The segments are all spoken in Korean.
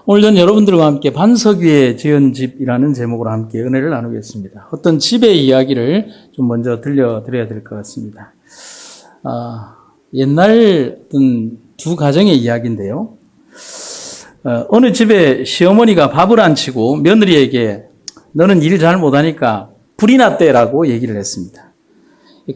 오늘 전 여러분들과 함께 반석 위에 지은 집이라는 제목으로 함께 은혜를 나누겠습니다. 어떤 집의 이야기를 좀 먼저 들려드려야 될 것 같습니다. 옛날 어떤 두 가정의 이야기인데요. 어느 집에 시어머니가 밥을 안 치고 며느리에게 너는 일 잘 못하니까 불이 났대라고 얘기를 했습니다.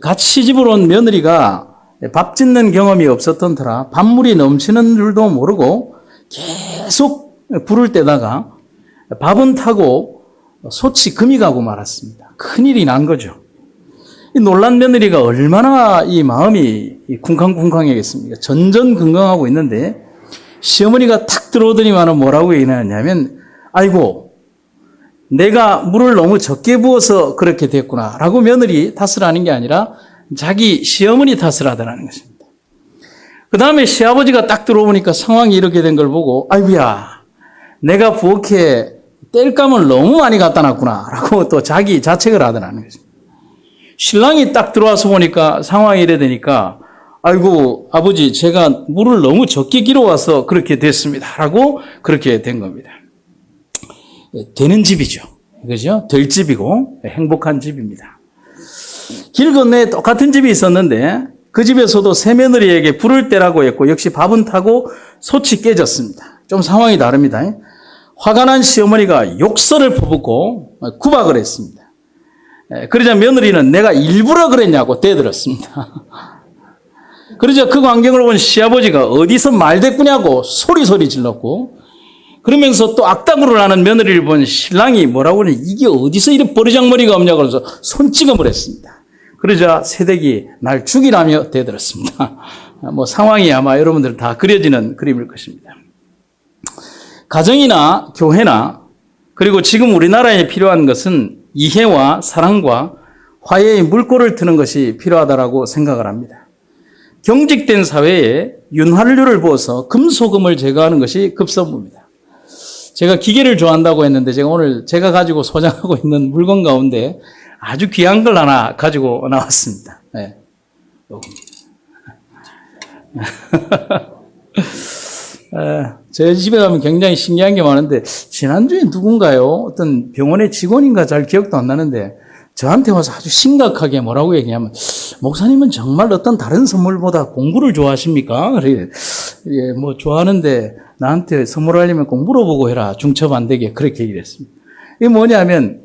같이 시집을 온 며느리가 밥 짓는 경험이 없었던 터라 밥물이 넘치는 줄도 모르고 계속 불을 떼다가 밥은 타고 솥이 금이 가고 말았습니다. 큰일이 난 거죠. 이 놀란 며느리가 얼마나 이 마음이 쿵쾅쿵쾅하겠습니까? 전전긍긍하고 있는데 시어머니가 탁 들어오더니만은 뭐라고 얘기하냐면 아이고 내가 물을 너무 적게 부어서 그렇게 됐구나 라고 며느리 탓을 하는 게 아니라 자기 시어머니 탓을 하더라는 것입니다. 그 다음에 시아버지가 딱 들어오니까 상황이 이렇게 된 걸 보고 아이고야 내가 부엌에 땔감을 너무 많이 갖다 놨구나 라고 또 자기 자책을 하더라는 것입니다. 신랑이 딱 들어와서 보니까 상황이 이래 되니까 아이고 아버지 제가 물을 너무 적게 길어와서 그렇게 됐습니다 라고 그렇게 된 겁니다. 되는 집이죠. 그죠? 될 집이고 행복한 집입니다. 길 건너에 똑같은 집이 있었는데 그 집에서도 새며느리에게 불을 떼라고 했고 역시 밥은 타고 솥이 깨졌습니다. 좀 상황이 다릅니다. 화가 난 시어머니가 욕설을 퍼붓고 구박을 했습니다. 그러자 며느리는 내가 일부러 그랬냐고 대들었습니다. 그러자 그 광경을 본 시아버지가 어디서 말대꾸냐고 소리 질렀고 그러면서 또 악담으로 하는 며느리를 본 신랑이 뭐라고 하냐 이게 어디서 이런 버르장머리가 없냐고 해서 손찌검을 했습니다. 그러자 새댁이 날 죽이라며 대들었습니다. 상황이 아마 여러분들 다 그려지는 그림일 것입니다. 가정이나 교회나 그리고 지금 우리나라에 필요한 것은 이해와 사랑과 화해의 물꼬를 트는 것이 필요하다고 생각을 합니다. 경직된 사회에 윤활유를 부어서 금소금을 제거하는 것이 급선무입니다. 제가 기계를 좋아한다고 했는데 제가 오늘 제가 가지고 소장하고 있는 물건 가운데 아주 귀한 걸 하나 가지고 나왔습니다. 네. 제 집에 가면 굉장히 신기한 게 많은데 지난주에 누군가요? 어떤 병원의 직원인가 잘 기억도 안 나는데 저한테 와서 아주 심각하게 뭐라고 얘기하면 목사님은 정말 어떤 다른 선물보다 공부를 좋아하십니까? 그래, 예, 좋아하는데 나한테 선물하려면 공부로 보고 해라. 중첩 안 되게 그렇게 얘기를 했습니다. 이게 뭐냐면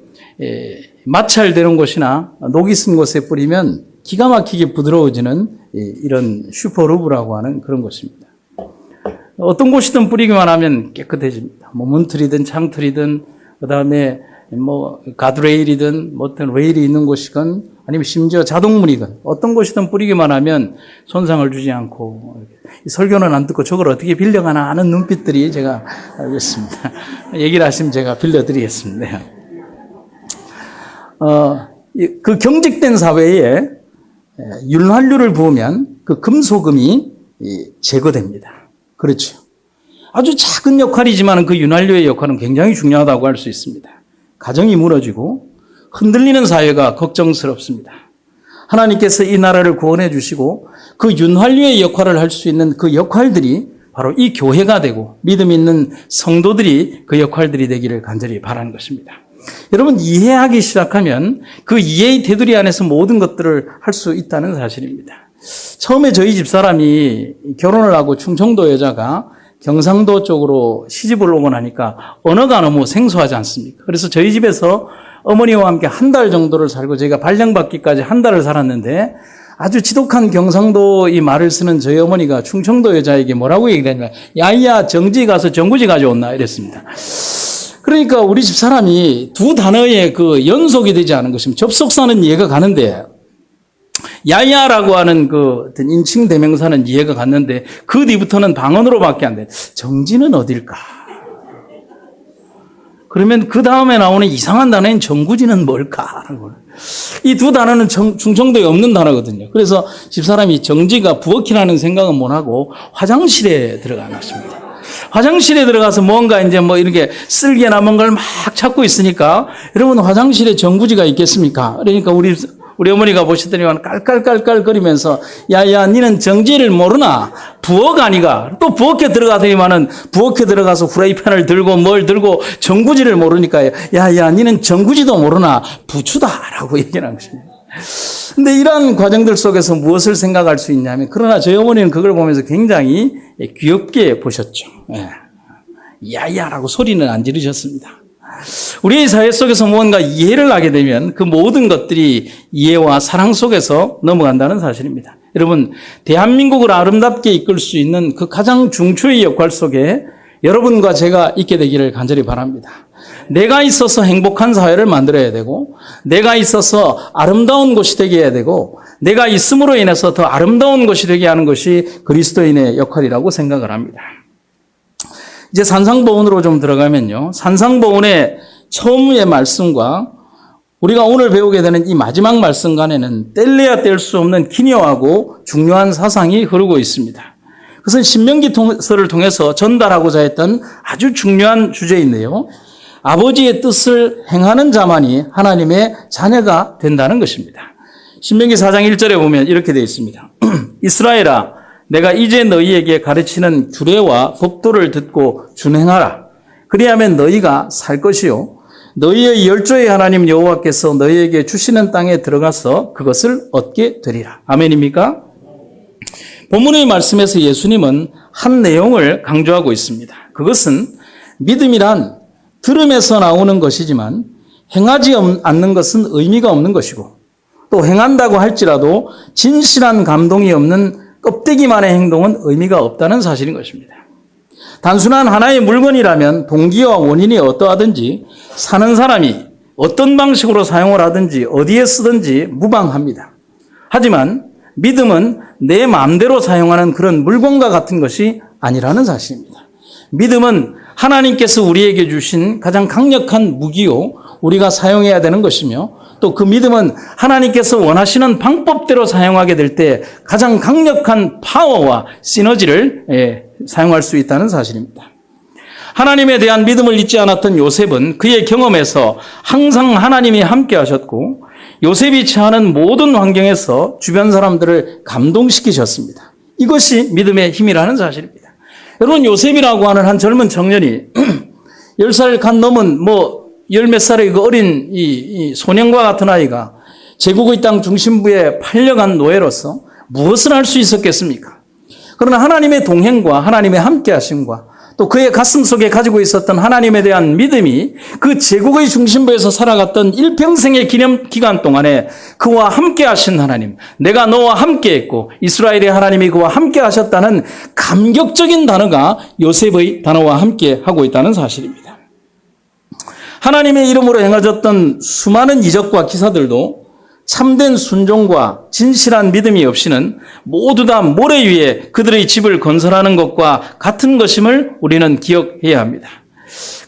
마찰되는 곳이나 녹이 쓴 곳에 뿌리면 기가 막히게 부드러워지는 이런 슈퍼루브라고 하는 그런 곳입니다. 어떤 곳이든 뿌리기만 하면 깨끗해집니다. 문틀이든 창틀이든 그다음에 가드레일이든 어떤 레일이 있는 곳이건 아니면 심지어 자동문이건 어떤 곳이든 뿌리기만 하면 손상을 주지 않고 이 설교는 안 듣고 저걸 어떻게 빌려가나 하는 눈빛들이 제가 알겠습니다. 얘기를 하시면 제가 빌려드리겠습니다. 그 경직된 사회에 윤활유를 부으면 그 금소금이 제거됩니다. 그렇죠. 아주 작은 역할이지만 그 윤활유의 역할은 굉장히 중요하다고 할 수 있습니다. 가정이 무너지고 흔들리는 사회가 걱정스럽습니다. 하나님께서 이 나라를 구원해 주시고 그 윤활유의 역할을 할 수 있는 그 역할들이 바로 이 교회가 되고 믿음 있는 성도들이 그 역할들이 되기를 간절히 바라는 것입니다. 여러분 이해하기 시작하면 그 이해의 테두리 안에서 모든 것들을 할 수 있다는 사실입니다. 처음에 저희 집사람이 결혼을 하고 충청도 여자가 경상도 쪽으로 시집을 오고 나니까 언어가 너무 생소하지 않습니까? 그래서 저희 집에서 어머니와 함께 한 달 정도를 살고 저희가 발령받기까지 한 달을 살았는데 아주 지독한 경상도 이 말을 쓰는 저희 어머니가 충청도 여자에게 뭐라고 얘기하냐면 야이야 정지 가서 정구지 가져온나 이랬습니다. 그러니까 우리 집 사람이 두 단어의 그 연속이 되지 않은 것이면 접속사는 이해가 가는데 야야라고 하는 그 어떤 인칭 대명사는 이해가 갔는데 그 뒤부터는 방언으로밖에 안 돼. 정지는 어딜까? 그러면 그 다음에 나오는 이상한 단어인 정구지는 뭘까? 이 두 단어는 충청도에 없는 단어거든요. 그래서 집사람이 정지가 부엌이라는 생각은 못 하고 화장실에 들어간 것입니다. 화장실에 들어가서 뭔가 이제 이렇게 쓸개나 뭔가를 막 찾고 있으니까 여러분 화장실에 정구지가 있겠습니까? 그러니까 우리 우리 어머니가 보시더니만 깔깔깔깔 거리면서 야야 니는 정지를 모르나? 부엌 아니가? 또 부엌에 들어가더니만은 부엌에 들어가서 후라이팬을 들고 뭘 들고 전구지를 모르니까 야야 니는 전구지도 모르나? 부추다라고 얘기를 한 것입니다. 근데 이러한 과정들 속에서 무엇을 생각할 수 있냐면 그러나 저희 어머니는 그걸 보면서 굉장히 귀엽게 보셨죠. 야야라고 소리는 안 지르셨습니다. 우리의 사회 속에서 무언가 이해를 하게 되면 그 모든 것들이 이해와 사랑 속에서 넘어간다는 사실입니다. 여러분, 대한민국을 아름답게 이끌 수 있는 그 가장 중추의 역할 속에 여러분과 제가 있게 되기를 간절히 바랍니다. 내가 있어서 행복한 사회를 만들어야 되고, 내가 있어서 아름다운 곳이 되게 해야 되고, 내가 있음으로 인해서 더 아름다운 곳이 되게 하는 것이 그리스도인의 역할이라고 생각을 합니다. 이제 산상보훈으로 좀 들어가면요. 산상보훈의 처음의 말씀과 우리가 오늘 배우게 되는 이 마지막 말씀 간에는 뗄래야 뗄 수 없는 기묘하고 중요한 사상이 흐르고 있습니다. 그것은 신명기서를 통해서 전달하고자 했던 아주 중요한 주제인데요. 아버지의 뜻을 행하는 자만이 하나님의 자녀가 된다는 것입니다. 신명기 4장 1절에 보면 이렇게 되어 있습니다. 이스라엘아, 내가 이제 너희에게 가르치는 규례와 법도를 듣고 준행하라. 그리하면 너희가 살 것이요. 너희의 열조의 하나님 여호와께서 너희에게 주시는 땅에 들어가서 그것을 얻게 되리라. 아멘입니까? 본문의 말씀에서 예수님은 한 내용을 강조하고 있습니다. 그것은 믿음이란 들음에서 나오는 것이지만 행하지 않는 것은 의미가 없는 것이고 또 행한다고 할지라도 진실한 감동이 없는 껍데기만의 행동은 의미가 없다는 사실인 것입니다. 단순한 하나의 물건이라면 동기와 원인이 어떠하든지 사는 사람이 어떤 방식으로 사용을 하든지 어디에 쓰든지 무방합니다. 하지만 믿음은 내 마음대로 사용하는 그런 물건과 같은 것이 아니라는 사실입니다. 믿음은 하나님께서 우리에게 주신 가장 강력한 무기요, 우리가 사용해야 되는 것이며 또 그 믿음은 하나님께서 원하시는 방법대로 사용하게 될 때 가장 강력한 파워와 시너지를 사용할 수 있다는 사실입니다. 하나님에 대한 믿음을 잊지 않았던 요셉은 그의 경험에서 항상 하나님이 함께 하셨고 요셉이 처하는 모든 환경에서 주변 사람들을 감동시키셨습니다. 이것이 믿음의 힘이라는 사실입니다. 여러분, 요셉이라고 하는 한 젊은 청년이 10살 간 넘은 열 몇 살의 그 어린 이 소년과 같은 아이가 제국의 땅 중심부에 팔려간 노예로서 무엇을 할 수 있었겠습니까? 그러나 하나님의 동행과 하나님의 함께하심과 또 그의 가슴 속에 가지고 있었던 하나님에 대한 믿음이 그 제국의 중심부에서 살아갔던 일평생의 기간 동안에 그와 함께하신 하나님, 내가 너와 함께했고 이스라엘의 하나님이 그와 함께하셨다는 감격적인 단어가 요셉의 단어와 함께하고 있다는 사실입니다. 하나님의 이름으로 행하셨던 수많은 이적과 기사들도 참된 순종과 진실한 믿음이 없이는 모두 다 모래 위에 그들의 집을 건설하는 것과 같은 것임을 우리는 기억해야 합니다.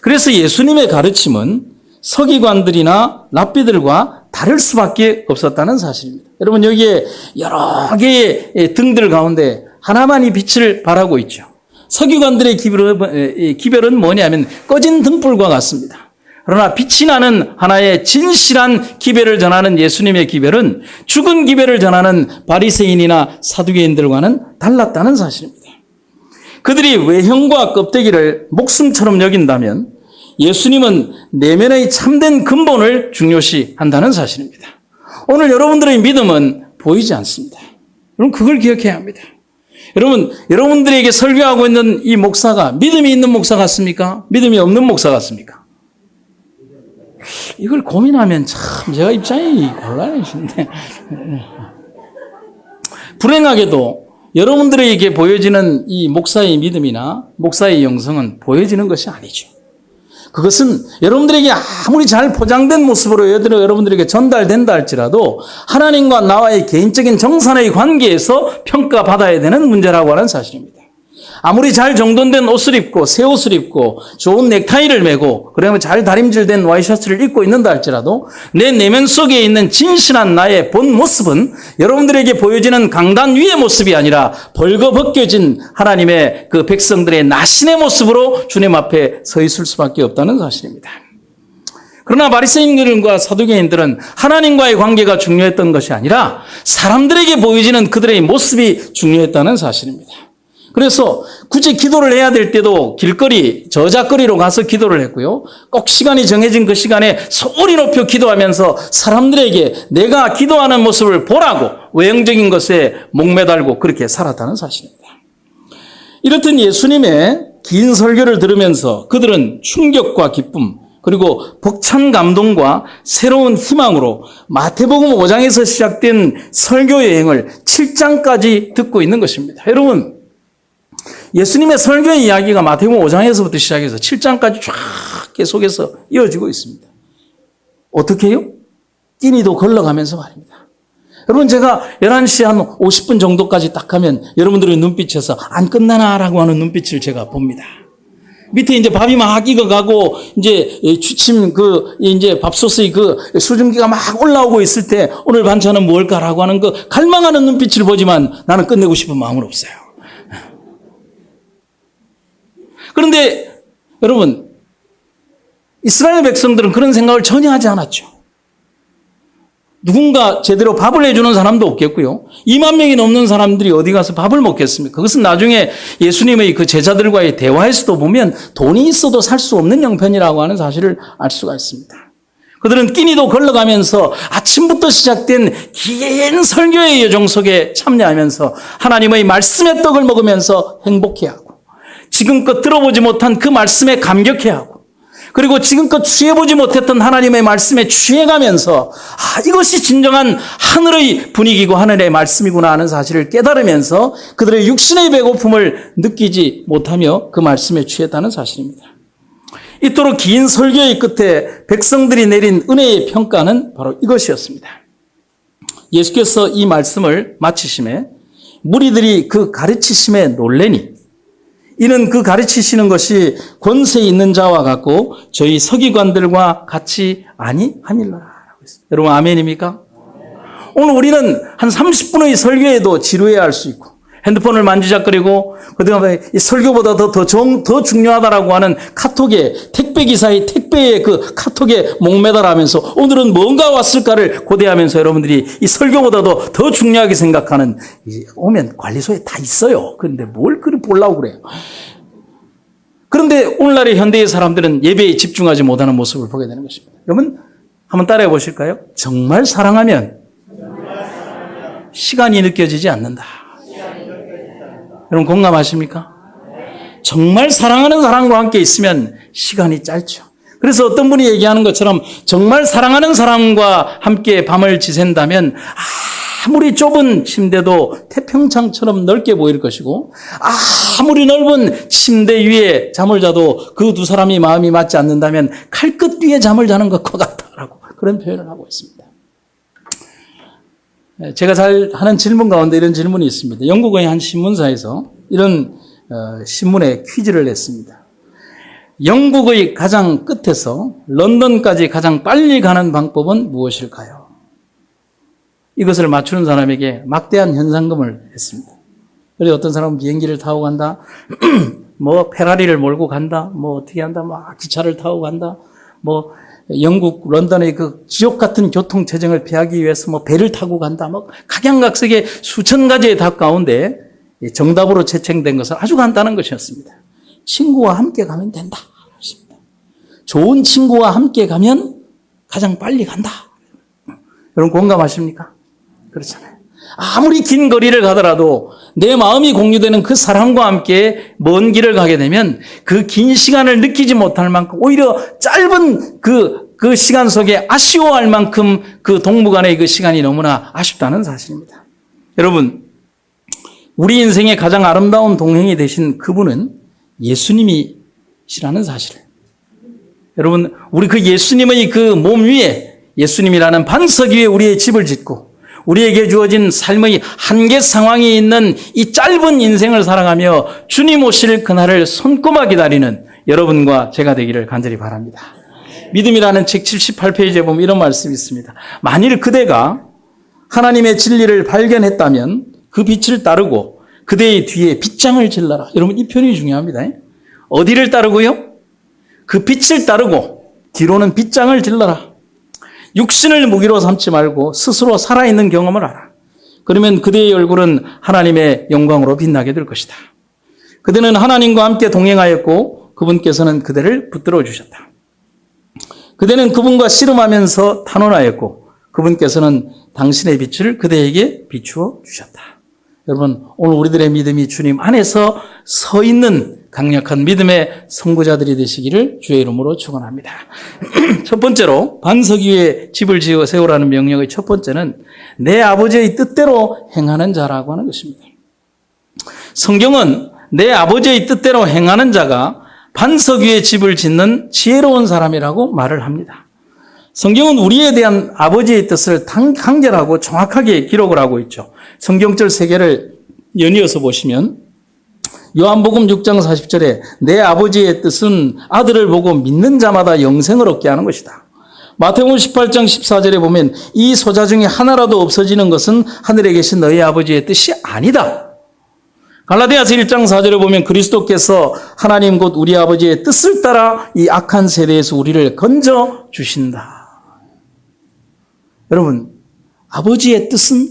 그래서 예수님의 가르침은 서기관들이나 랍비들과 다를 수밖에 없었다는 사실입니다. 여러분, 여기에 여러 개의 등들 가운데 하나만이 빛을 발하고 있죠. 서기관들의 기별은 뭐냐면 꺼진 등불과 같습니다. 그러나 빛이 나는 하나의 진실한 기별을 전하는 예수님의 기별은 죽은 기별을 전하는 바리새인이나 사두개인들과는 달랐다는 사실입니다. 그들이 외형과 껍데기를 목숨처럼 여긴다면 예수님은 내면의 참된 근본을 중요시한다는 사실입니다. 오늘 여러분들의 믿음은 보이지 않습니다. 여러분, 그걸 기억해야 합니다. 여러분들에게 설교하고 있는 이 목사가 믿음이 있는 목사 같습니까? 믿음이 없는 목사 같습니까? 이걸 고민하면 참 제가 입장이 곤란해지는데, 불행하게도 여러분들에게 보여지는 이 목사의 믿음이나 목사의 영성은 보여지는 것이 아니죠. 그것은 여러분들에게 아무리 잘 포장된 모습으로 여러분들에게 전달된다 할지라도 하나님과 나와의 개인적인 정산의 관계에서 평가받아야 되는 문제라고 하는 사실입니다. 아무리 잘 정돈된 옷을 입고 새 옷을 입고 좋은 넥타이를 매고 그러면 잘 다림질된 와이셔츠를 입고 있는다 할지라도 내 내면 속에 있는 진실한 나의 본 모습은 여러분들에게 보여지는 강단 위의 모습이 아니라 벌거벗겨진 하나님의 그 백성들의 나신의 모습으로 주님 앞에 서 있을 수밖에 없다는 사실입니다. 그러나 바리새인들과 사두개인들은 하나님과의 관계가 중요했던 것이 아니라 사람들에게 보여지는 그들의 모습이 중요했다는 사실입니다. 그래서 굳이 기도를 해야 될 때도 길거리, 저작거리로 가서 기도를 했고요. 꼭 시간이 정해진 그 시간에 소리 높여 기도하면서 사람들에게 내가 기도하는 모습을 보라고 외형적인 것에 목매달고 그렇게 살았다는 사실입니다. 이렇듯 예수님의 긴 설교를 들으면서 그들은 충격과 기쁨, 그리고 벅찬 감동과 새로운 희망으로 마태복음 5장에서 시작된 설교 여행을 7장까지 듣고 있는 것입니다. 여러분, 예수님의 설교의 이야기가 마태복음 5장에서부터 시작해서 7장까지 쫙 계속해서 이어지고 있습니다. 어떻게 해요? 끼니도 걸러가면서 말입니다. 여러분, 제가 11시 한 50분 정도까지 딱 하면 여러분들의 눈빛에서 안 끝나나라고 하는 눈빛을 제가 봅니다. 밑에 이제 밥이 막 익어가고, 이제 취침 이제 밥솥의 수증기가 막 올라오고 있을 때 오늘 반찬은 뭘까라고 하는 갈망하는 눈빛을 보지만 나는 끝내고 싶은 마음은 없어요. 그런데 여러분, 이스라엘 백성들은 그런 생각을 전혀 하지 않았죠. 누군가 제대로 밥을 해주는 사람도 없겠고요. 2만 명이 넘는 사람들이 어디 가서 밥을 먹겠습니까? 그것은 나중에 예수님의 그 제자들과의 대화에서도 보면 돈이 있어도 살 수 없는 형편이라고 하는 사실을 알 수가 있습니다. 그들은 끼니도 걸러가면서 아침부터 시작된 긴 설교의 여정 속에 참여하면서 하나님의 말씀의 떡을 먹으면서 행복해하고 지금껏 들어보지 못한 그 말씀에 감격해하고 그리고 지금껏 취해보지 못했던 하나님의 말씀에 취해가면서 이것이 진정한 하늘의 분위기고 하늘의 말씀이구나 하는 사실을 깨달으면서 그들의 육신의 배고픔을 느끼지 못하며 그 말씀에 취했다는 사실입니다. 이토록 긴 설교의 끝에 백성들이 내린 은혜의 평가는 바로 이것이었습니다. 예수께서 이 말씀을 마치심에 무리들이 그 가르치심에 놀래니 이는 그 가르치시는 것이 권세 있는 자와 같고 저희 서기관들과 같이 아니하니라. 여러분 아멘입니까? 오늘 우리는 한 30분의 설교에도 지루해야 할 수 있고 핸드폰을 만지작거리고 그다음에 이 설교보다 더 중요하다라고 하는 카톡에 택배기사의 택배의 그 카톡에 목매달하면서 오늘은 뭔가 왔을까를 고대하면서 여러분들이 이 설교보다도 더 중요하게 생각하는 오면 관리소에 다 있어요. 그런데 뭘 그리 보려고 그래요. 그런데 오늘날의 현대의 사람들은 예배에 집중하지 못하는 모습을 보게 되는 것입니다. 여러분 한번 따라해 보실까요? 정말 사랑하면 시간이 느껴지지 않는다. 여러분 공감하십니까? 정말 사랑하는 사람과 함께 있으면 시간이 짧죠. 그래서 어떤 분이 얘기하는 것처럼 정말 사랑하는 사람과 함께 밤을 지샌다면 아무리 좁은 침대도 태평창처럼 넓게 보일 것이고 아무리 넓은 침대 위에 잠을 자도 그 두 사람이 마음이 맞지 않는다면 칼끝 위에 잠을 자는 것과 같다라고 그런 표현을 하고 있습니다. 제가 잘 하는 질문 가운데 이런 질문이 있습니다. 영국의 한 신문사에서 이런 신문에 퀴즈를 냈습니다. 영국의 가장 끝에서 런던까지 가장 빨리 가는 방법은 무엇일까요? 이것을 맞추는 사람에게 막대한 현상금을 했습니다. 그래서 어떤 사람은 비행기를 타고 간다, 뭐 페라리를 몰고 간다, 뭐 어떻게 한다, 뭐 기차를 타고 간다, 뭐 영국 런던의 그 지옥 같은 교통 체증을 피하기 위해서 뭐 배를 타고 간다, 뭐 각양각색의 수천 가지의 답 가운데 정답으로 채택된 것은 아주 간단한 것이었습니다. 친구와 함께 가면 된다. 좋은 친구와 함께 가면 가장 빨리 간다. 여러분 공감하십니까? 그렇잖아요. 아무리 긴 거리를 가더라도 내 마음이 공유되는 그 사람과 함께 먼 길을 가게 되면 그 긴 시간을 느끼지 못할 만큼 오히려 짧은 그 시간 속에 아쉬워할 만큼 그 동무간의 그 시간이 너무나 아쉽다는 사실입니다. 여러분, 우리 인생의 가장 아름다운 동행이 되신 그분은 예수님이시라는 사실을. 여러분, 우리 그 예수님의 그 몸 위에 예수님이라는 반석 위에 우리의 집을 짓고 우리에게 주어진 삶의 한계 상황이 있는 이 짧은 인생을 살아가며 주님 오실 그날을 손꼽아 기다리는 여러분과 제가 되기를 간절히 바랍니다. 믿음이라는 책 78페이지에 보면 이런 말씀이 있습니다. 만일 그대가 하나님의 진리를 발견했다면 그 빛을 따르고 그대의 뒤에 빗장을 질러라. 여러분 이 표현이 중요합니다. 어디를 따르고요? 그 빛을 따르고 뒤로는 빗장을 질러라. 육신을 무기로 삼지 말고 스스로 살아있는 경험을 하라. 그러면 그대의 얼굴은 하나님의 영광으로 빛나게 될 것이다. 그대는 하나님과 함께 동행하였고 그분께서는 그대를 붙들어 주셨다. 그대는 그분과 씨름하면서 탄원하였고 그분께서는 당신의 빛을 그대에게 비추어 주셨다. 여러분, 오늘 우리들의 믿음이 주님 안에서 서 있는 강력한 믿음의 선구자들이 되시기를 주의 이름으로 축원합니다. 첫 번째로 반석 위에 집을 지어 세우라는 명령의 첫 번째는 내 아버지의 뜻대로 행하는 자라고 하는 것입니다. 성경은 내 아버지의 뜻대로 행하는 자가 반석 위에 집을 짓는 지혜로운 사람이라고 말을 합니다. 성경은 우리에 대한 아버지의 뜻을 간결하고 정확하게 기록을 하고 있죠. 성경절 3개를 연이어서 보시면 요한복음 6장 40절에 내 아버지의 뜻은 아들을 보고 믿는 자마다 영생을 얻게 하는 것이다. 마태복음 18장 14절에 보면 이 소자 중에 하나라도 없어지는 것은 하늘에 계신 너희 아버지의 뜻이 아니다. 갈라디아서 1장 4절에 보면 그리스도께서 하나님 곧 우리 아버지의 뜻을 따라 이 악한 세대에서 우리를 건져 주신다. 여러분, 아버지의 뜻은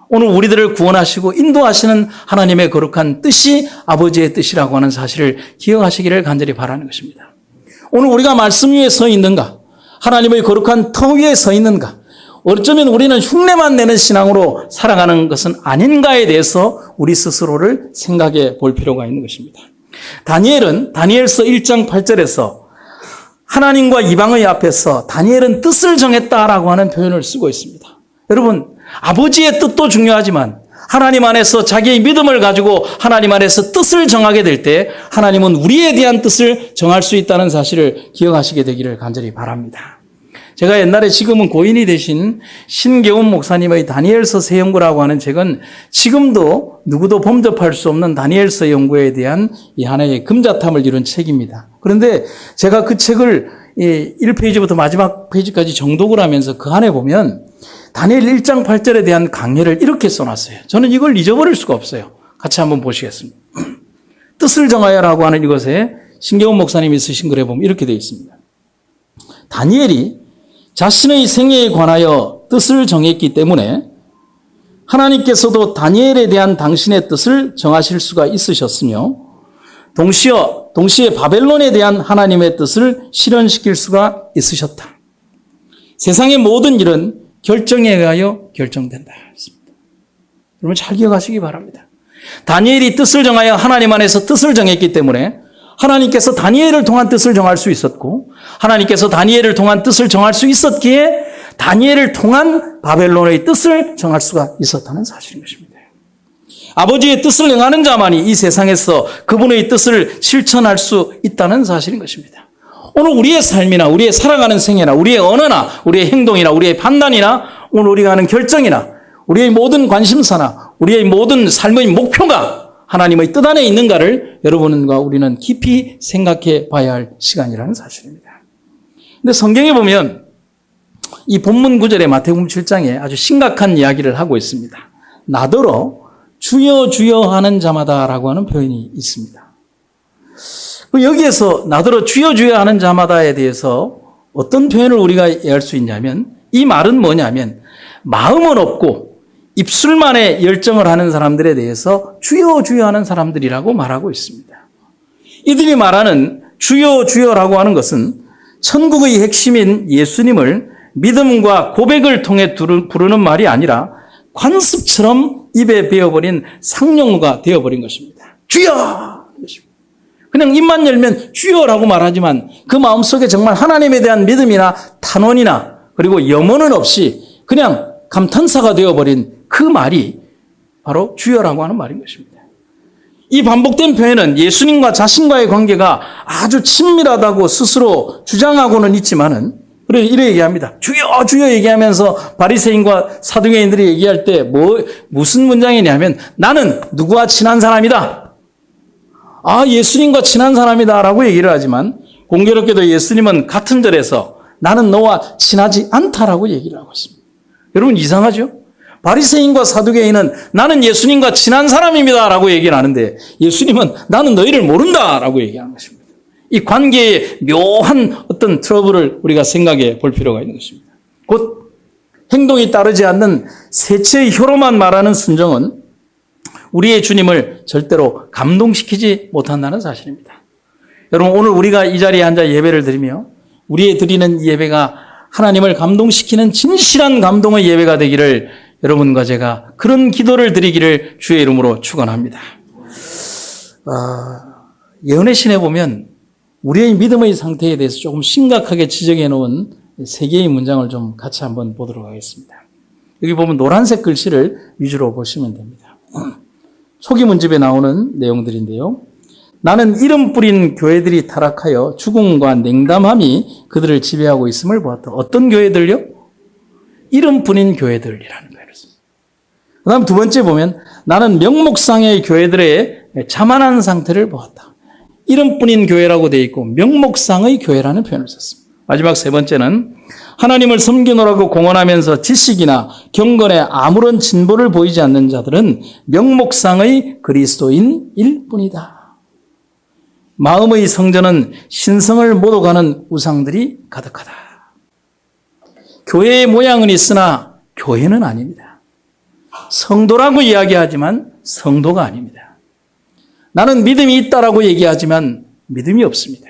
오늘 우리들을 구원하시고 인도하시는 하나님의 거룩한 뜻이 아버지의 뜻이라고 하는 사실을 기억하시기를 간절히 바라는 것입니다. 오늘 우리가 말씀 위에 서 있는가? 하나님의 거룩한 터 위에 서 있는가? 어쩌면 우리는 흉내만 내는 신앙으로 살아가는 것은 아닌가에 대해서 우리 스스로를 생각해 볼 필요가 있는 것입니다. 다니엘은 다니엘서 1장 8절에서 하나님과 이방의 앞에서 다니엘은 뜻을 정했다라고 하는 표현을 쓰고 있습니다. 여러분, 아버지의 뜻도 중요하지만 하나님 안에서 자기의 믿음을 가지고 하나님 안에서 뜻을 정하게 될 때 하나님은 우리에 대한 뜻을 정할 수 있다는 사실을 기억하시게 되기를 간절히 바랍니다. 제가 옛날에 지금은 고인이 되신 신계훈 목사님의 다니엘서 세연구라고 하는 책은 지금도 누구도 범접할 수 없는 다니엘서 연구에 대한 이 하나의 금자탐을 이룬 책입니다. 그런데 제가 그 책을 1페이지부터 마지막 페이지까지 정독을 하면서 그 안에 보면 다니엘 1장 8절에 대한 강해를 이렇게 써놨어요. 저는 이걸 잊어버릴 수가 없어요. 같이 한번 보시겠습니다. 뜻을 정하여라고 하는 이것에 신계훈 목사님이 쓰신 글에 보면 이렇게 되어 있습니다. 다니엘이 자신의 생애에 관하여 뜻을 정했기 때문에 하나님께서도 다니엘에 대한 당신의 뜻을 정하실 수가 있으셨으며 동시에 바벨론에 대한 하나님의 뜻을 실현시킬 수가 있으셨다. 세상의 모든 일은 결정에 의하여 결정된다. 여러분 잘 기억하시기 바랍니다. 다니엘이 뜻을 정하여 하나님 안에서 뜻을 정했기 때문에 하나님께서 다니엘을 통한 뜻을 정할 수 있었고 하나님께서 다니엘을 통한 뜻을 정할 수 있었기에 다니엘을 통한 바벨론의 뜻을 정할 수가 있었다는 사실인 것입니다. 아버지의 뜻을 행하는 자만이 이 세상에서 그분의 뜻을 실천할 수 있다는 사실인 것입니다. 오늘 우리의 삶이나 우리의 살아가는 생애나 우리의 언어나 우리의 행동이나 우리의 판단이나 오늘 우리가 하는 결정이나 우리의 모든 관심사나 우리의 모든 삶의 목표가 하나님의 뜻 안에 있는가를 여러분과 우리는 깊이 생각해 봐야 할 시간이라는 사실입니다. 근데 성경에 보면 이 본문 구절에 마태복음 7장에 아주 심각한 이야기를 하고 있습니다. 나더러 주여 주여 하는 자마다라고 하는 표현이 있습니다. 여기에서 나더러 주여 주여 하는 자마다에 대해서 어떤 표현을 우리가 이해할 수 있냐면 이 말은 뭐냐면 마음은 없고 입술만에 열정을 하는 사람들에 대해서 주여 주여 하는 사람들이라고 말하고 있습니다. 이들이 말하는 주여 주여라고 하는 것은 천국의 핵심인 예수님을 믿음과 고백을 통해 부르는 말이 아니라 관습처럼 입에 배어버린 상용어가 되어버린 것입니다. 주여! 그냥 입만 열면 주여라고 말하지만 그 마음속에 정말 하나님에 대한 믿음이나 탄원이나 그리고 염원은 없이 그냥 감탄사가 되어버린 그 말이 바로 주여라고 하는 말인 것입니다. 이 반복된 표현은 예수님과 자신과의 관계가 아주 친밀하다고 스스로 주장하고는 있지만은 그래서 이렇게 얘기합니다. 주여 주여 얘기하면서 바리새인과 사두개인들이 얘기할 때 무슨 문장이냐면 나는 누구와 친한 사람이다. 예수님과 친한 사람이다라고 얘기를 하지만 공교롭게도 예수님은 같은 절에서 나는 너와 친하지 않다라고 얘기를 하고 있습니다. 여러분 이상하죠? 바리새인과 사두개인은 나는 예수님과 친한 사람입니다라고 얘기를 하는데 예수님은 나는 너희를 모른다라고 얘기하는 것입니다. 이 관계의 묘한 어떤 트러블을 우리가 생각해 볼 필요가 있는 것입니다. 곧 행동이 따르지 않는 세치의 혀로만 말하는 순종은 우리의 주님을 절대로 감동시키지 못한다는 사실입니다. 여러분, 오늘 우리가 이 자리에 앉아 예배를 드리며 우리의 드리는 예배가 하나님을 감동시키는 진실한 감동의 예배가 되기를 여러분과 제가 그런 기도를 드리기를 주의 이름으로 축원합니다. 예언의 신에 보면 우리의 믿음의 상태에 대해서 조금 심각하게 지적해 놓은 세 개의 문장을 좀 같이 한번 보도록 하겠습니다. 여기 보면 노란색 글씨를 위주로 보시면 됩니다. 소기문집에 나오는 내용들인데요. 나는 이름 뿌린 교회들이 타락하여 죽음과 냉담함이 그들을 지배하고 있음을 보았다. 어떤 교회들요? 이름 뿌린 교회들이라는 거예요. 그 다음 두 번째 보면 나는 명목상의 교회들의 자만한 상태를 보았다. 이름 뿌린 교회라고 되어 있고 명목상의 교회라는 표현을 썼습니다. 마지막 세 번째는 하나님을 섬기노라고 공언하면서 지식이나 경건에 아무런 진보를 보이지 않는 자들은 명목상의 그리스도인일 뿐이다. 마음의 성전은 신성을 모독하는 우상들이 가득하다. 교회의 모양은 있으나 교회는 아닙니다. 성도라고 이야기하지만 성도가 아닙니다. 나는 믿음이 있다라고 얘기하지만 믿음이 없습니다.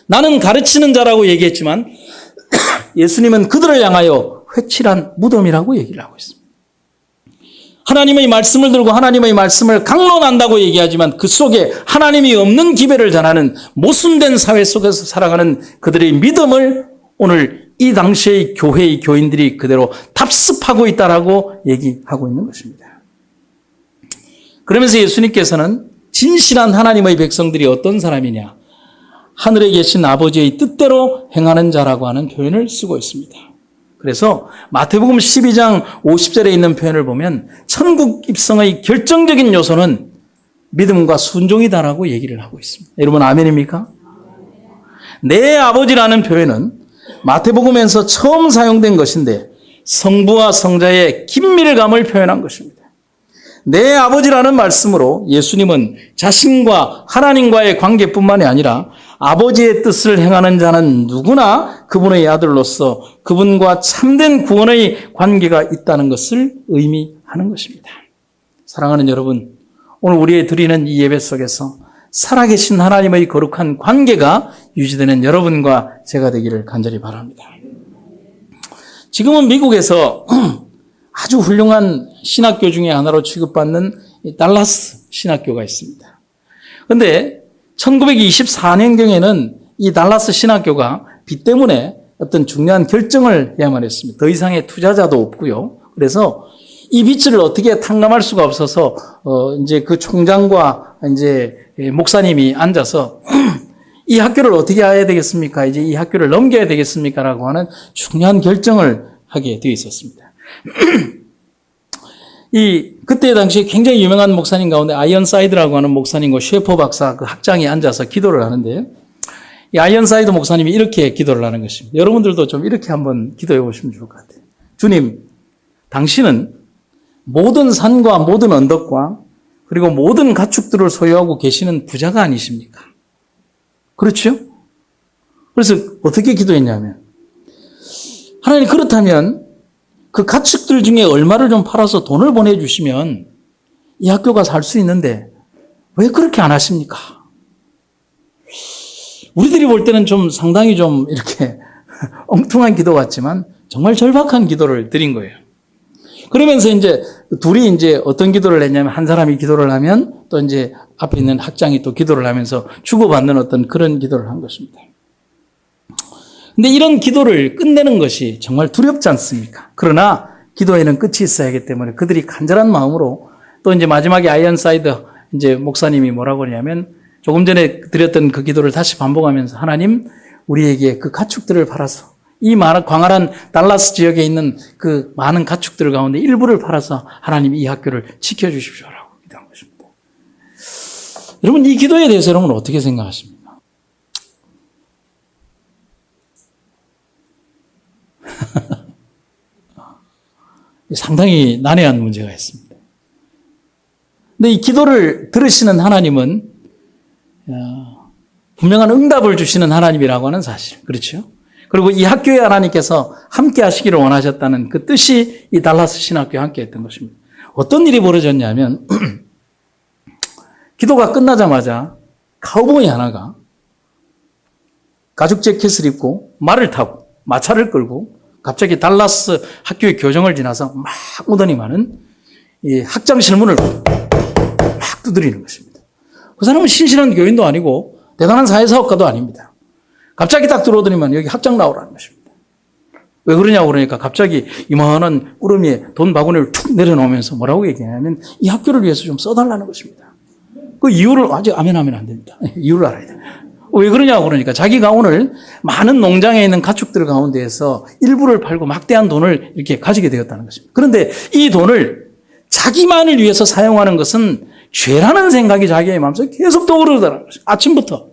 나는 가르치는 자라고 얘기했지만 예수님은 그들을 향하여 회칠한 무덤이라고 얘기를 하고 있습니다. 하나님의 말씀을 들고 하나님의 말씀을 강론한다고 얘기하지만 그 속에 하나님이 없는 기배를 전하는 모순된 사회 속에서 살아가는 그들의 믿음을 오늘 이 당시의 교회의 교인들이 그대로 답습하고 있다라고 얘기하고 있는 것입니다. 그러면서 예수님께서는 진실한 하나님의 백성들이 어떤 사람이냐? 하늘에 계신 아버지의 뜻대로 행하는 자라고 하는 표현을 쓰고 있습니다. 그래서 마태복음 12장 50절에 있는 표현을 보면 천국 입성의 결정적인 요소는 믿음과 순종이다라고 얘기를 하고 있습니다. 여러분 아멘입니까? 내 아버지라는 표현은 마태복음에서 처음 사용된 것인데 성부와 성자의 긴밀감을 표현한 것입니다. 내 아버지라는 말씀으로 예수님은 자신과 하나님과의 관계뿐만이 아니라 아버지의 뜻을 행하는 자는 누구나 그분의 아들로서 그분과 참된 구원의 관계가 있다는 것을 의미하는 것입니다. 사랑하는 여러분, 오늘 우리의 드리는 이 예배 속에서 살아계신 하나님의 거룩한 관계가 유지되는 여러분과 제가 되기를 간절히 바랍니다. 지금은 미국에서 아주 훌륭한 신학교 중에 하나로 취급받는 달라스 신학교가 있습니다. 그런데 1924년경에는 이 달라스 신학교가 빚 때문에 어떤 중요한 결정을 해야만 했습니다. 더 이상의 투자자도 없고요. 그래서 이 빚을 어떻게 탕감할 수가 없어서 이제 그 총장과 이제 목사님이 앉아서 이 학교를 어떻게 해야 되겠습니까? 이제 이 학교를 넘겨야 되겠습니까? 라고 하는 중요한 결정을 하게 되어 있었습니다. 그때 당시에 굉장히 유명한 목사님 가운데 아이언사이드라고 하는 목사님과 셰퍼 박사 그 학장이 앉아서 기도를 하는데 이 아이언사이드 목사님이 이렇게 기도를 하는 것입니다. 여러분들도 좀 이렇게 한번 기도해 보시면 좋을 것 같아요. 주님, 당신은 모든 산과 모든 언덕과 그리고 모든 가축들을 소유하고 계시는 부자가 아니십니까? 그렇죠? 그래서 어떻게 기도했냐면 하나님 그렇다면 그 가축들 중에 얼마를 좀 팔아서 돈을 보내주시면 이 학교가 살 수 있는데 왜 그렇게 안 하십니까? 우리들이 볼 때는 좀 상당히 좀 이렇게 엉뚱한 기도 같지만 정말 절박한 기도를 드린 거예요. 그러면서 이제 둘이 이제 어떤 기도를 했냐면 한 사람이 기도를 하면 또 이제 앞에 있는 학장이 또 기도를 하면서 주고받는 어떤 그런 기도를 한 것입니다. 근데 이런 기도를 끝내는 것이 정말 두렵지 않습니까? 그러나 기도에는 끝이 있어야 하기 때문에 그들이 간절한 마음으로 또 이제 마지막에 아이언사이드 이제 목사님이 뭐라고 하냐면 조금 전에 드렸던 그 기도를 다시 반복하면서 하나님 우리에게 그 가축들을 팔아서 이 광활한 달라스 지역에 있는 그 많은 가축들 가운데 일부를 팔아서 하나님 이 학교를 지켜주십시오라고 기도한 것입니다. 여러분 이 기도에 대해서 여러분은 어떻게 생각하십니까? 상당히 난해한 문제가 있습니다. 근데 이 기도를 들으시는 하나님은 분명한 응답을 주시는 하나님이라고 하는 사실. 그렇죠? 그리고 이 학교에 하나님께서 함께 하시기를 원하셨다는 그 뜻이 이 달라스 신학교에 함께 했던 것입니다. 어떤 일이 벌어졌냐면 기도가 끝나자마자 카우보이 하나가 가죽 재킷을 입고 말을 타고 마차를 끌고 갑자기 달라스 학교의 교정을 지나서 막 무던히 많은 이 학장 실문을 막 두드리는 것입니다. 그 사람은 신실한 교인도 아니고 대단한 사회사업가도 아닙니다. 갑자기 딱 들어오더니만 여기 학장 나오라는 것입니다. 왜 그러냐고 그러니까 갑자기 이만한 꾸러미에 돈 바구니를 툭 내려놓으면서 뭐라고 얘기하냐면 이 학교를 위해서 좀 써달라는 것입니다. 그 이유를 아직 아멘하면 안 됩니다. 이유를 알아야 돼요. 왜 그러냐고 그러니까 자기가 오늘 많은 농장에 있는 가축들 가운데에서 일부를 팔고 막대한 돈을 이렇게 가지게 되었다는 것입니다. 그런데 이 돈을 자기만을 위해서 사용하는 것은 죄라는 생각이 자기의 마음속에 계속 떠오르더라는 것입니다. 아침부터.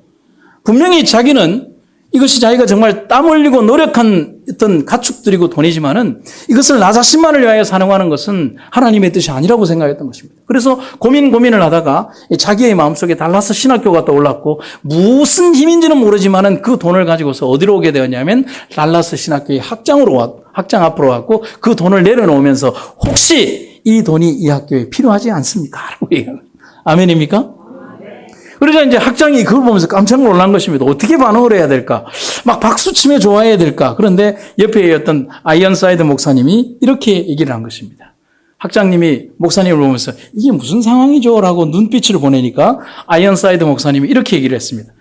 분명히 자기는 이것이 자기가 정말 땀 흘리고 노력한 어떤 가축들이고 돈이지만은 이것을 나 자신만을 위하여 사용하는 것은 하나님의 뜻이 아니라고 생각했던 것입니다. 그래서 고민을 하다가 자기의 마음속에 달라스 신학교가 떠올랐고 무슨 힘인지는 모르지만은 그 돈을 가지고서 어디로 오게 되었냐면 달라스 신학교의 학장 앞으로 왔고 그 돈을 내려놓으면서 혹시 이 돈이 이 학교에 필요하지 않습니까? 라고 얘기합니다. 아멘입니까? 그러자 이제 학장이 그걸 보면서 깜짝 놀란 것입니다. 어떻게 반응을 해야 될까? 막 박수치며 좋아해야 될까? 그런데 옆에 있던 아이언사이드 목사님이 이렇게 얘기를 한 것입니다. 학장님이 목사님을 보면서 이게 무슨 상황이죠? 라고 눈빛을 보내니까 아이언사이드 목사님이 이렇게 얘기를 했습니다.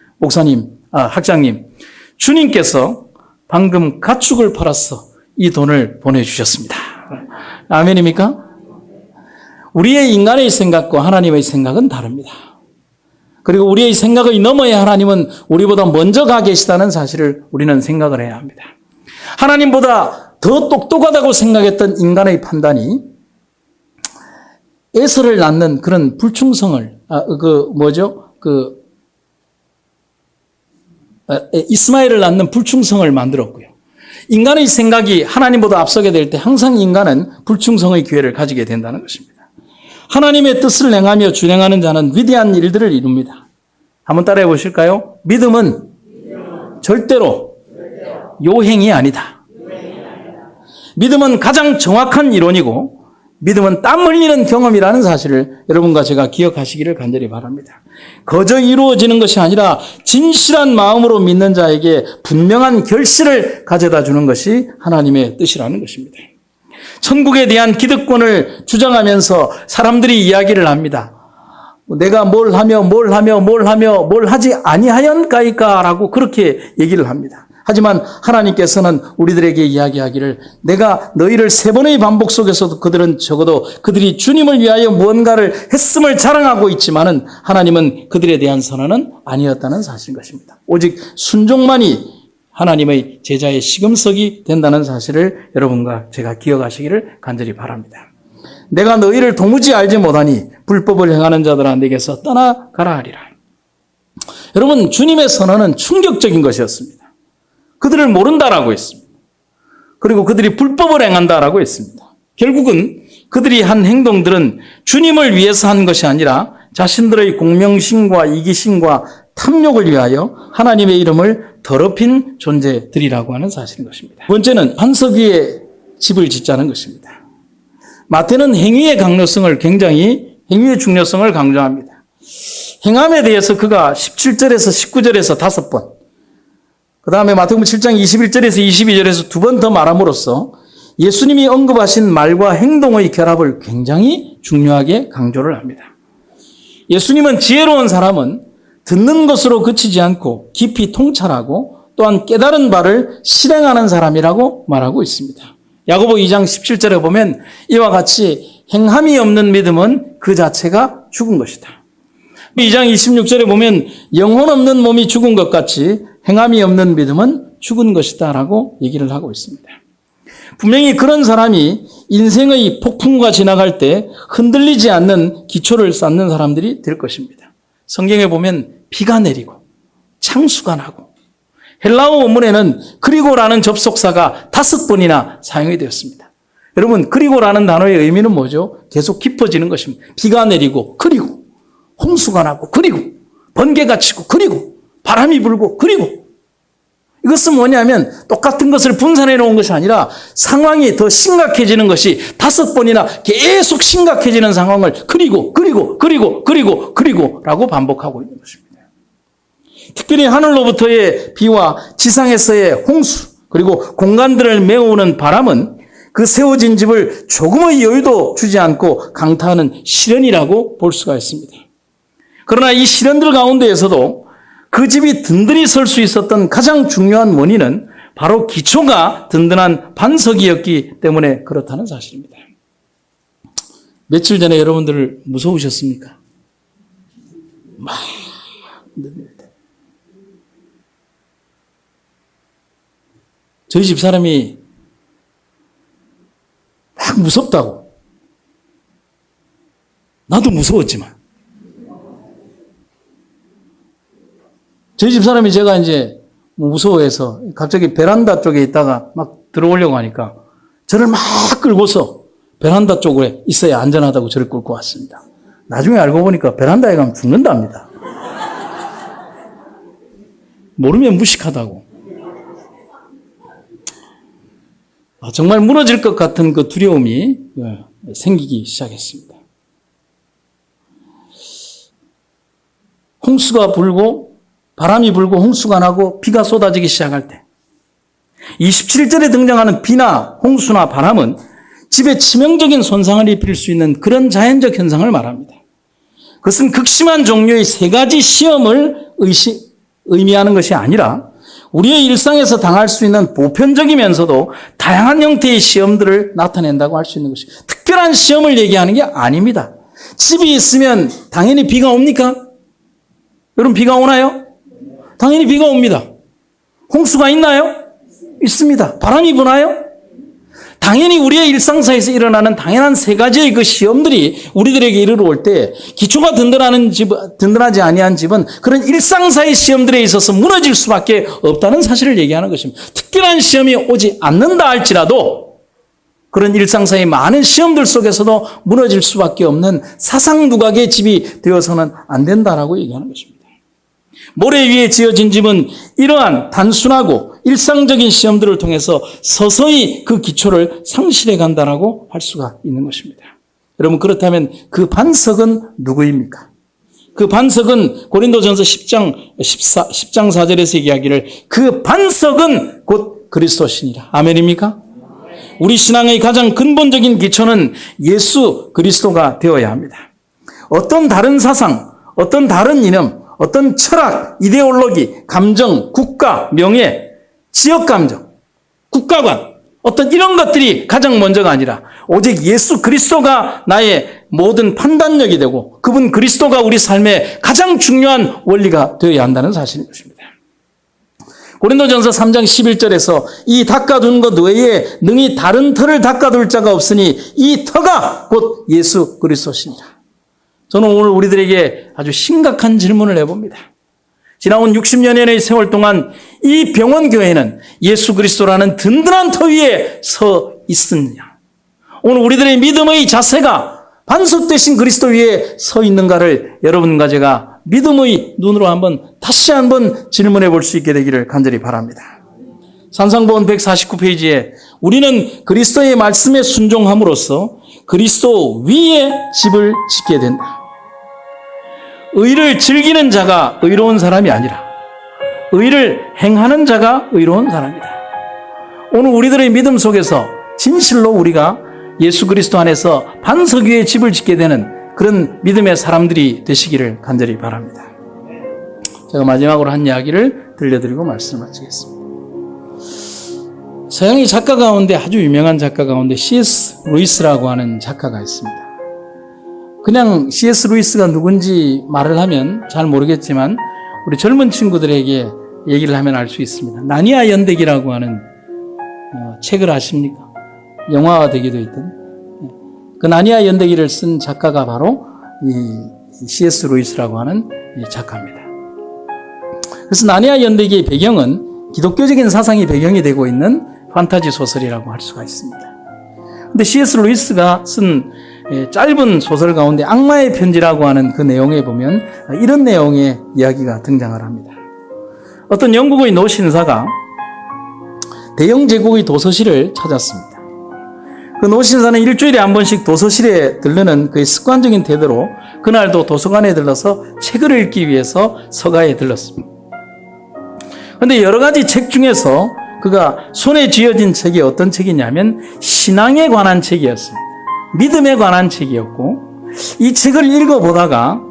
학장님, 주님께서 방금 가축을 팔아서 이 돈을 보내주셨습니다. 아멘입니까? 우리의 인간의 생각과 하나님의 생각은 다릅니다. 그리고 우리의 생각의 너머에 하나님은 우리보다 먼저 가 계시다는 사실을 우리는 생각을 해야 합니다. 하나님보다 더 똑똑하다고 생각했던 인간의 판단이 에서를 낳는 그런 불충성을, 이스마엘을 낳는 불충성을 만들었고요. 인간의 생각이 하나님보다 앞서게 될 때 항상 인간은 불충성의 기회를 가지게 된다는 것입니다. 하나님의 뜻을 행하며 준행하는 자는 위대한 일들을 이룹니다. 한번 따라해 보실까요? 믿음은 절대로 요행이 아니다. 믿음은 가장 정확한 이론이고 믿음은 땀 흘리는 경험이라는 사실을 여러분과 제가 기억하시기를 간절히 바랍니다. 거저 이루어지는 것이 아니라 진실한 마음으로 믿는 자에게 분명한 결실을 가져다 주는 것이 하나님의 뜻이라는 것입니다. 천국에 대한 기득권을 주장하면서 사람들이 이야기를 합니다. 내가 뭘 하지 아니하였까이까라고 그렇게 얘기를 합니다. 하지만 하나님께서는 우리들에게 이야기하기를 내가 너희를 3번의 반복 속에서도 그들은 적어도 그들이 주님을 위하여 무언가를 했음을 자랑하고 있지만은 하나님은 그들에 대한 선언은 아니었다는 사실인 것입니다. 오직 순종만이 하나님의 제자의 시금석이 된다는 사실을 여러분과 제가 기억하시기를 간절히 바랍니다. 내가 너희를 도무지 알지 못하니 불법을 행하는 자들아 내게서 떠나가라 하리라. 여러분, 주님의 선언은 충격적인 것이었습니다. 그들을 모른다라고 했습니다. 그리고 그들이 불법을 행한다라고 했습니다. 결국은 그들이 한 행동들은 주님을 위해서 한 것이 아니라 자신들의 공명심과 이기심과 탐욕을 위하여 하나님의 이름을 더럽힌 존재들이라고 하는 사실인 것입니다. 두 번째는 반석 위에 집을 짓자는 것입니다. 마태는 행위의 행위의 중요성을 강조합니다. 행함에 대해서 그가 17절에서 19절에서 5번, 그 다음에 마태복음 7장 21절에서 22절에서 2번 더 말함으로써 예수님이 언급하신 말과 행동의 결합을 굉장히 중요하게 강조를 합니다. 예수님은 지혜로운 사람은 듣는 것으로 그치지 않고 깊이 통찰하고 또한 깨달은 바를 실행하는 사람이라고 말하고 있습니다. 야고보 2장 17절에 보면 이와 같이 행함이 없는 믿음은 그 자체가 죽은 것이다. 2장 26절에 보면 영혼 없는 몸이 죽은 것 같이 행함이 없는 믿음은 죽은 것이다 라고 얘기를 하고 있습니다. 분명히 그런 사람이 인생의 폭풍과 지나갈 때 흔들리지 않는 기초를 쌓는 사람들이 될 것입니다. 성경에 보면 비가 내리고 창수가 나고 헬라어 원문에는 그리고라는 접속사가 5번이나 사용이 되었습니다. 여러분, 그리고라는 단어의 의미는 뭐죠? 계속 깊어지는 것입니다. 비가 내리고 그리고 홍수가 나고 그리고 번개가 치고 그리고 바람이 불고 그리고 이것은 뭐냐면 똑같은 것을 분산해 놓은 것이 아니라 상황이 더 심각해지는 것이 5번이나 계속 심각해지는 상황을 그리고라고 반복하고 있는 것입니다. 특별히 하늘로부터의 비와 지상에서의 홍수 그리고 공간들을 메우는 바람은 그 세워진 집을 조금의 여유도 주지 않고 강타하는 시련이라고 볼 수가 있습니다. 그러나 이 시련들 가운데에서도 그 집이 든든히 설 수 있었던 가장 중요한 원인은 바로 기초가 든든한 반석이었기 때문에 그렇다는 사실입니다. 며칠 전에 여러분들 무서우셨습니까? 막 흔들립니다. 저희 집 사람이 막 무섭다고. 나도 무서웠지만. 저희 집 사람이 제가 이제 무서워해서 갑자기 베란다 쪽에 있다가 막 들어오려고 하니까 저를 막 끌고서 베란다 쪽에 있어야 안전하다고 저를 끌고 왔습니다. 나중에 알고 보니까 베란다에 가면 죽는답니다. 모르면 무식하다고. 정말 무너질 것 같은 그 두려움이 생기기 시작했습니다. 홍수가 불고 바람이 불고 홍수가 나고 비가 쏟아지기 시작할 때 27절에 등장하는 비나 홍수나 바람은 집에 치명적인 손상을 입힐 수 있는 그런 자연적 현상을 말합니다. 그것은 극심한 종류의 3가지 시험을 의미하는 것이 아니라 우리의 일상에서 당할 수 있는 보편적이면서도 다양한 형태의 시험들을 나타낸다고 할 수 있는 것이 특별한 시험을 얘기하는 게 아닙니다. 집이 있으면 당연히 비가 옵니까? 여러분 비가 오나요? 당연히 비가 옵니다. 홍수가 있나요? 있습니다. 바람이 부나요? 당연히 우리의 일상사에서 일어나는 당연한 3가지의 그 시험들이 우리들에게 이르러올 때 기초가 든든하지 아니한 집은 그런 일상사의 시험들에 있어서 무너질 수밖에 없다는 사실을 얘기하는 것입니다. 특별한 시험이 오지 않는다 할지라도 그런 일상사의 많은 시험들 속에서도 무너질 수밖에 없는 사상두각의 집이 되어서는 안 된다라고 얘기하는 것입니다. 모래 위에 지어진 집은 이러한 단순하고 일상적인 시험들을 통해서 서서히 그 기초를 상실해 간다라고 할 수가 있는 것입니다. 여러분 그렇다면 그 반석은 누구입니까? 그 반석은 고린도전서 10장 4절에서 얘기하기를 그 반석은 곧 그리스도시니라. 아멘입니까? 우리 신앙의 가장 근본적인 기초는 예수 그리스도가 되어야 합니다. 어떤 다른 사상, 어떤 다른 이념, 어떤 철학, 이데올로기, 감정, 국가, 명예, 지역감정, 국가관, 어떤 이런 것들이 가장 먼저가 아니라 오직 예수 그리스도가 나의 모든 판단력이 되고 그분 그리스도가 우리 삶의 가장 중요한 원리가 되어야 한다는 사실인 것입니다. 고린도전서 3장 11절에서 이 닦아둔 것 외에 능히 다른 터를 닦아둘 자가 없으니 이 터가 곧 예수 그리스도시니라. 저는 오늘 우리들에게 아주 심각한 질문을 해봅니다. 지나온 60여년의 세월 동안 이 병원교회는 예수 그리스도라는 든든한 터 위에 서 있느냐? 오늘 우리들의 믿음의 자세가 반석 되신 그리스도 위에 서 있는가를 여러분과 제가 믿음의 눈으로 다시 한번 질문해 볼 수 있게 되기를 간절히 바랍니다. 산상보원 149페이지에 우리는 그리스도의 말씀에 순종함으로써 그리스도 위에 집을 짓게 된다. 의를 즐기는 자가 의로운 사람이 아니라 의를 행하는 자가 의로운 사람이다. 오늘 우리들의 믿음 속에서 진실로 우리가 예수 그리스도 안에서 반석 위에 집을 짓게 되는 그런 믿음의 사람들이 되시기를 간절히 바랍니다. 제가 마지막으로 한 이야기를 들려드리고 말씀을 마치겠습니다. 서양의 작가 가운데 아주 유명한 작가 가운데 C.S. 루이스라고 하는 작가가 있습니다. 그냥 C.S. 루이스가 누군지 말을 하면 잘 모르겠지만 우리 젊은 친구들에게 얘기를 하면 알 수 있습니다. 나니아 연대기라고 하는 책을 아십니까? 영화화되기도 했던 그 나니아 연대기를 쓴 작가가 바로 이 C.S. 루이스라고 하는 이 작가입니다. 그래서 나니아 연대기의 배경은 기독교적인 사상이 배경이 되고 있는 판타지 소설이라고 할 수가 있습니다. 근데 C.S. 루이스가 쓴 짧은 소설 가운데 악마의 편지라고 하는 그 내용에 보면 이런 내용의 이야기가 등장을 합니다. 어떤 영국의 노신사가 대영 제국의 도서실을 찾았습니다. 그 노신사는 일주일에 한 번씩 도서실에 들르는 그의 습관적인 태도로 그날도 도서관에 들러서 책을 읽기 위해서 서가에 들렀습니다. 그런데 여러 가지 책 중에서 그가 손에 쥐어진 책이 어떤 책이냐면 신앙에 관한 책이었습니다. 믿음에 관한 책이었고, 이 책을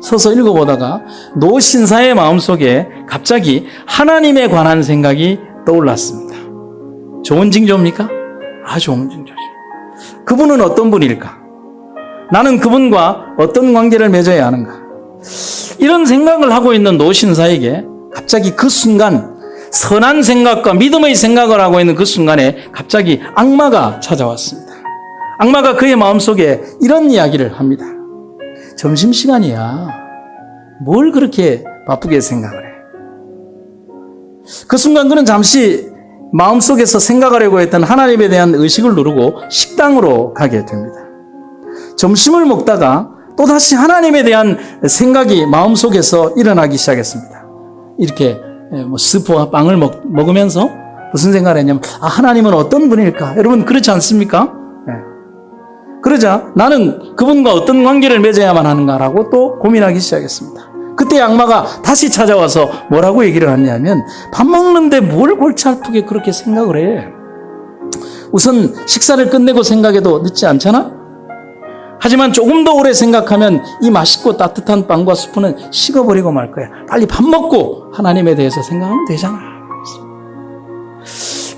서서 읽어보다가 노신사의 마음속에 갑자기 하나님에 관한 생각이 떠올랐습니다. 좋은 징조입니까? 아주 좋은 징조죠. 그분은 어떤 분일까? 나는 그분과 어떤 관계를 맺어야 하는가? 이런 생각을 하고 있는 노신사에게 갑자기 그 순간 선한 생각과 믿음의 생각을 하고 있는 그 순간에 갑자기 악마가 찾아왔습니다. 악마가 그의 마음속에 이런 이야기를 합니다. 점심시간이야. 뭘 그렇게 바쁘게 생각을 해? 그 순간 그는 잠시 마음속에서 생각하려고 했던 하나님에 대한 의식을 누르고 식당으로 가게 됩니다. 점심을 먹다가 또다시 하나님에 대한 생각이 마음속에서 일어나기 시작했습니다. 이렇게 스프와 빵을 먹으면서 무슨 생각을 했냐면, 하나님은 어떤 분일까? 여러분 그렇지 않습니까? 네. 그러자 나는 그분과 어떤 관계를 맺어야만 하는가라고 또 고민하기 시작했습니다. 그때 악마가 다시 찾아와서 뭐라고 얘기를 하냐면, 밥 먹는데 뭘 골치 아프게 그렇게 생각을 해? 우선 식사를 끝내고 생각해도 늦지 않잖아? 하지만 조금 더 오래 생각하면 이 맛있고 따뜻한 빵과 스프는 식어버리고 말 거야. 빨리 밥 먹고 하나님에 대해서 생각하면 되잖아.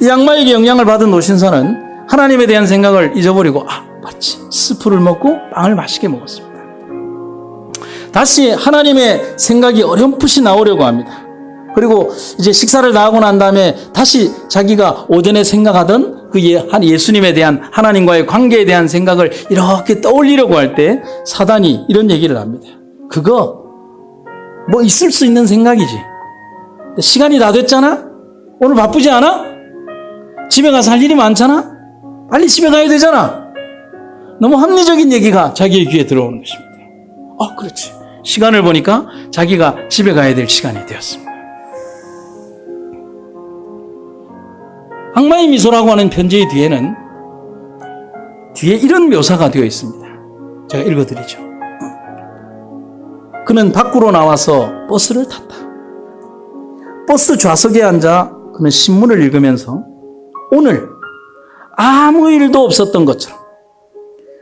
이 악마에게 영향을 받은 노신사는 하나님에 대한 생각을 잊어버리고 마치 스프를 먹고 빵을 맛있게 먹었습니다. 다시 하나님의 생각이 어렴풋이 나오려고 합니다. 그리고 이제 식사를 다 하고 난 다음에 다시 자기가 오전에 생각하던 그 예수님에 대한 하나님과의 관계에 대한 생각을 이렇게 떠올리려고 할 때 사단이 이런 얘기를 합니다. 그거 뭐 있을 수 있는 생각이지. 시간이 다 됐잖아? 오늘 바쁘지 않아? 집에 가서 할 일이 많잖아? 빨리 집에 가야 되잖아? 너무 합리적인 얘기가 자기의 귀에 들어오는 것입니다. 그렇지. 시간을 보니까 자기가 집에 가야 될 시간이 되었습니다. 악마의 미소라고 하는 편지의 뒤에 이런 묘사가 되어 있습니다. 제가 읽어드리죠. 그는 밖으로 나와서 버스를 탔다. 버스 좌석에 앉아 그는 신문을 읽으면서 오늘 아무 일도 없었던 것처럼,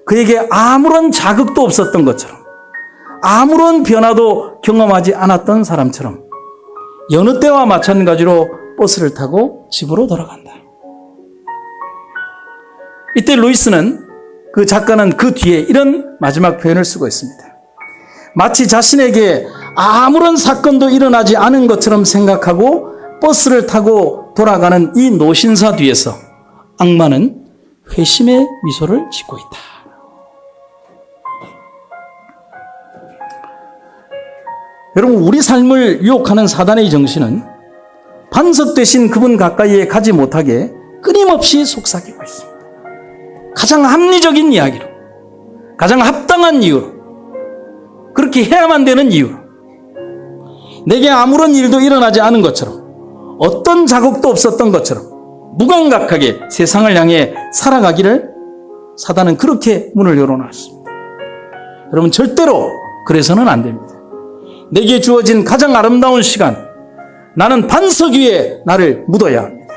그에게 아무런 자극도 없었던 것처럼, 아무런 변화도 경험하지 않았던 사람처럼 여느 때와 마찬가지로 버스를 타고 집으로 돌아간다. 이때 루이스는, 그 작가는 그 뒤에 이런 마지막 표현을 쓰고 있습니다. 마치 자신에게 아무런 사건도 일어나지 않은 것처럼 생각하고 버스를 타고 돌아가는 이 노신사 뒤에서 악마는 회심의 미소를 짓고 있다. 여러분, 우리 삶을 유혹하는 사단의 정신은 반석 대신 그분 가까이에 가지 못하게 끊임없이 속삭이고 있습니다. 가장 합리적인 이야기로, 가장 합당한 이유로, 그렇게 해야만 되는 이유로, 내게 아무런 일도 일어나지 않은 것처럼, 어떤 자국도 없었던 것처럼 무감각하게 세상을 향해 살아가기를 사단은 그렇게 문을 열어놨습니다. 여러분, 절대로 그래서는 안 됩니다. 내게 주어진 가장 아름다운 시간, 나는 반석 위에 나를 묻어야 합니다.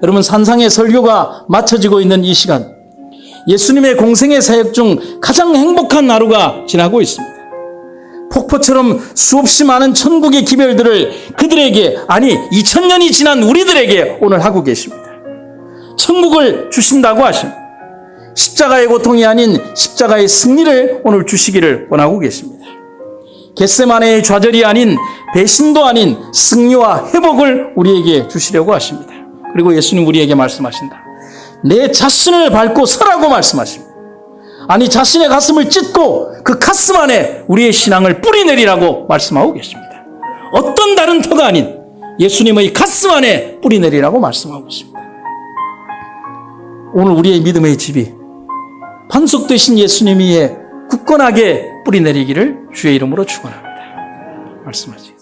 여러분, 산상의 설교가 마쳐지고 있는 이 시간, 예수님의 공생의 사역 중 가장 행복한 하루가 지나고 있습니다. 폭포처럼 수없이 많은 천국의 기별들을 그들에게, 아니 2000년이 지난 우리들에게 오늘 하고 계십니다. 천국을 주신다고 하십니다. 십자가의 고통이 아닌 십자가의 승리를 오늘 주시기를 원하고 계십니다. 겟세마네의 좌절이 아닌, 배신도 아닌 승리와 회복을 우리에게 주시려고 하십니다. 그리고 예수님 우리에게 말씀하신다. 내 자신을 밟고 서라고 말씀하십니다. 아니, 자신의 가슴을 찢고 그 가슴 안에 우리의 신앙을 뿌리내리라고 말씀하고 계십니다. 어떤 다른 터가 아닌 예수님의 가슴 안에 뿌리내리라고 말씀하고 있습니다. 오늘 우리의 믿음의 집이 반석 되신 예수님 위에 굳건하게 뿌리내리기를 주의 이름으로 축원합니다. 말씀하세요.